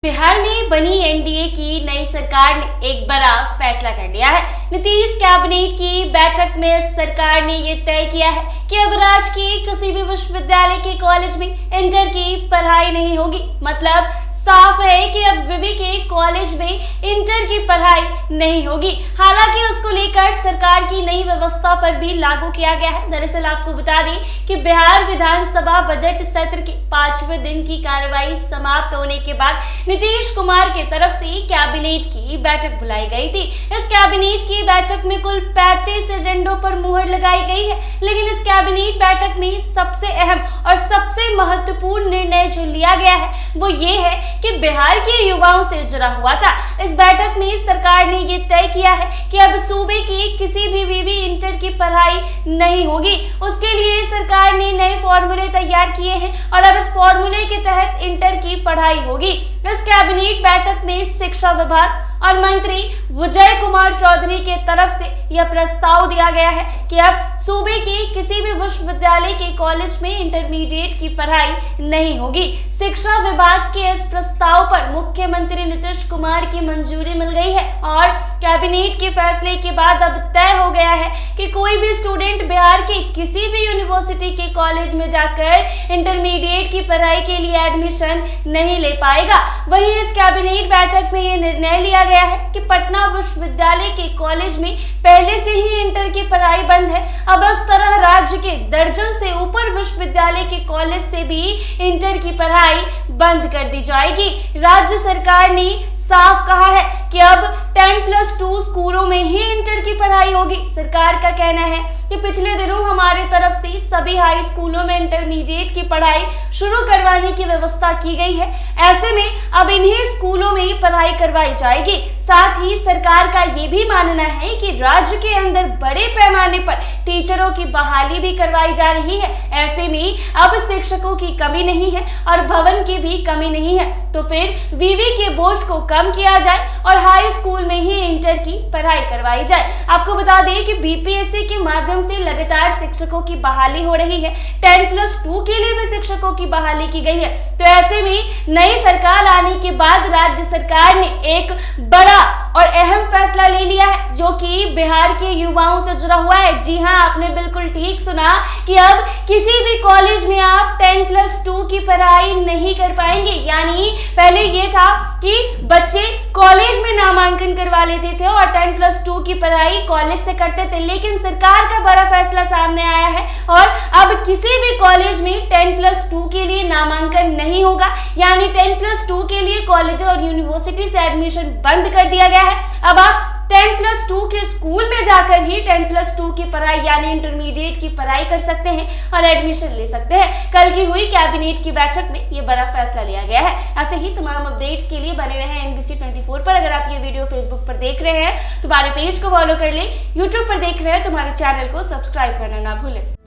बिहार में बनी एनडीए की नई सरकार ने एक बड़ा फैसला कर लिया है। नीतीश कैबिनेट की बैठक में सरकार ने ये तय किया है कि अब राज्य के किसी भी विश्वविद्यालय के कॉलेज में इंटर की पढ़ाई नहीं होगी। मतलब साफ है कि अब विवि के कॉलेज में इंटर की पढ़ाई नहीं होगी। हालांकि उसको लेकर सरकार की नई व्यवस्था पर भी लागू किया गया है। दरअसल आपको बता दें कि बिहार विधानसभा बजट सत्र के 5वें दिन की कार्रवाई समाप्त होने के बाद नीतीश कुमार की तरफ से कैबिनेट की बैठक बुलाई गई थी। इस कैबिनेट की बैठक में कुल 35 एजेंडों पर मुहर लगाई गई है, लेकिन इस कैबिनेट बैठक में सबसे अहम और सबसे महत्वपूर्ण निर्णय जो लिया गया है वो ये है कि बिहार के युवाओं से जुड़ा हुआ था। इस बैठक में सरकार ने ये तय किया है कि अब सूबे की किसी भी विवि इंटर की पढ़ाई नहीं होगी। उसके लिए सरकार ने नए फॉर्मूले तैयार किए हैं और अब इस फॉर्मूले के तहत इंटर की पढ़ाई होगी। इस कैबिनेट बैठक में शिक्षा विभाग और मंत्री विजय कुमार चौधरी के तरफ से यह प्रस्ताव दिया गया है कि अब सूबे के किसी भी विश्वविद्यालय के कॉलेज में इंटरमीडिएट की पढ़ाई नहीं होगी। शिक्षा विभाग के इस प्रस्ताव पर मुख्यमंत्री नीतीश कुमार की मंजूरी मिल गई है और कैबिनेट के फैसले के बाद अब तय हो गया है कि कोई भी स्टूडेंट बिहार के किसी भी यूनिवर्सिटी के कॉलेज में जाकर इंटरमीडिएट की पढ़ाई के लिए एडमिशन नहीं ले पाएगा। वहीं इस कैबिनेट बैठक में यह निर्णय लिया गया है कि पटना विश्वविद्यालय के कॉलेज में पहले से ही इंटर की पढ़ाई बंद है। अब इस तरह राज्य के दर्जन से ऊपर विश्वविद्यालय के कॉलेज से भी इंटर की पढ़ाई बंद कर दी जाएगी। राज्य सरकार ने साफ कहा है कि अब 10+2 स्कूलों में ही इंटर की पढ़ाई होगी। सरकार का कहना है कि पिछले दिनों हमारी तरफ से सभी हाई स्कूलों में इंटरमीडिएट की पढ़ाई शुरू करवाने की व्यवस्था की गई है। ऐसे में अब इन्हीं स्कूलों में ही पढ़ाई करवाई जाएगी। साथ ही सरकार का ये भी मानना है कि राज्य के अंदर बड़े पैमाने पर टीचरों की बहाली भी करवाई जा रही है। ऐसे में अब शिक्षकों की कमी नहीं है और भवन की भी कमी नहीं है, तो फिर विवि के बोझ को कम किया जाए और हाई स्कूल में ही इंटर की पढ़ाई करवाई जाए। आपको बता दें कि बीपीएससी के माध्यम से लगातार शिक्षकों की बहाली हो रही है। 10+2 के लिए भी शिक्षकों की बहाली की गई है। तो ऐसे में नई सरकार आने के बाद राज्य सरकार ने एक बड़ा और अहम फैसला ले लिया है जो कि बिहार के युवाओं से जुड़ा हुआ है। जी हाँ, आपने बिल्कुल ठीक सुना कि अब किसी भी कॉलेज में आप 10+2 की पढ़ाई नहीं कर पाएंगे। यानी पहले ये था कि बच्चे कॉलेज में नामांकन करवा लेते थे और 10+2 की पढ़ाई कॉलेज से करते थे, लेकिन सरकार का बड़ा फैसला सामने आया है और अब किसी भी कॉलेज में 10+2 के लिए नामांकन नहीं होगा। यानी 10+2 के लिए कॉलेज और यूनिवर्सिटी से एडमिशन बंद कर दिया गया है। अब आप 10+2 के स्कूल में जाकर ही 10+2 की पढ़ाई यानी इंटरमीडिएट की पढ़ाई कर सकते हैं और एडमिशन ले सकते हैं। कल की हुई कैबिनेट की बैठक में ये बड़ा फैसला लिया गया है। ऐसे ही तमाम अपडेट्स के लिए बने रहे NBC 24 पर। अगर आप ये वीडियो फेसबुक पर देख रहे हैं तो हमारे पेज को फॉलो कर ले, यूट्यूब पर देख रहे हैं तो हमारे चैनल को सब्सक्राइब करना ना भूलें।